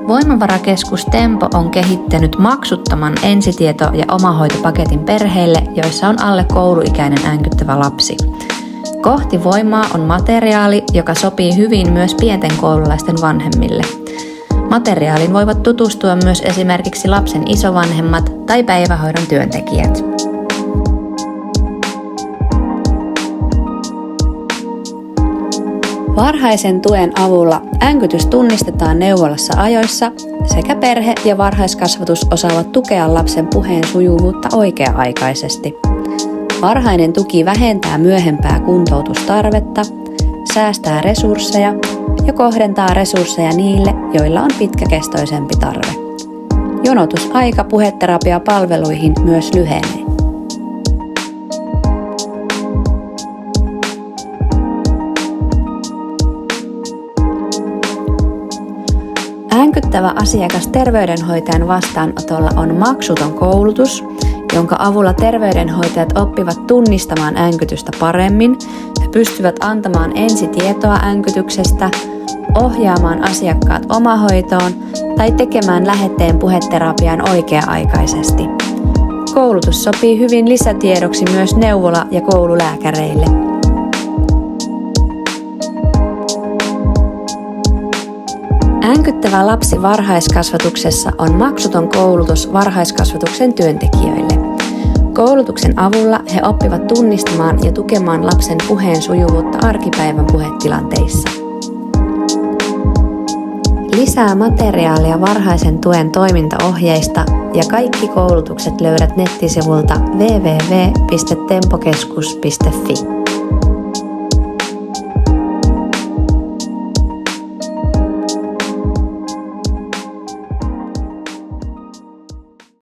Voimavarakeskus Tempo on kehittänyt maksuttoman ensitieto- ja omahoitopaketin perheille, joissa on alle kouluikäinen äänkyttävä lapsi. Kohti voimaa on materiaali, joka sopii hyvin myös pienten koululaisten vanhemmille. Materiaaliin voivat tutustua myös esimerkiksi lapsen isovanhemmat tai päivähoidon työntekijät. Varhaisen tuen avulla äänkytys tunnistetaan neuvolassa ajoissa sekä perhe- ja varhaiskasvatus osaavat tukea lapsen puheen sujuvuutta oikea-aikaisesti. Varhainen tuki vähentää myöhempää kuntoutustarvetta, säästää resursseja ja kohdentaa resursseja niille, joilla on pitkäkestoisempi tarve. Jonotusaika puheterapiapalveluihin myös lyhenee. Äänkyttävä asiakas terveydenhoitajan vastaanotolla on maksuton koulutus, jonka avulla terveydenhoitajat oppivat tunnistamaan äänkytystä paremmin ja pystyvät antamaan ensitietoa äänkytyksestä, ohjaamaan asiakkaat omahoitoon tai tekemään lähetteen puheterapiaan oikea-aikaisesti. Koulutus sopii hyvin lisätiedoksi myös neuvola- ja koululääkäreille. Äänkyttävä lapsi varhaiskasvatuksessa on maksuton koulutus varhaiskasvatuksen työntekijöille. Koulutuksen avulla he oppivat tunnistamaan ja tukemaan lapsen puheen sujuvuutta arkipäivän puhetilanteissa. Lisää materiaalia varhaisen tuen toimintaohjeista ja kaikki koulutukset löydät nettisivulta www.tempokeskus.fi.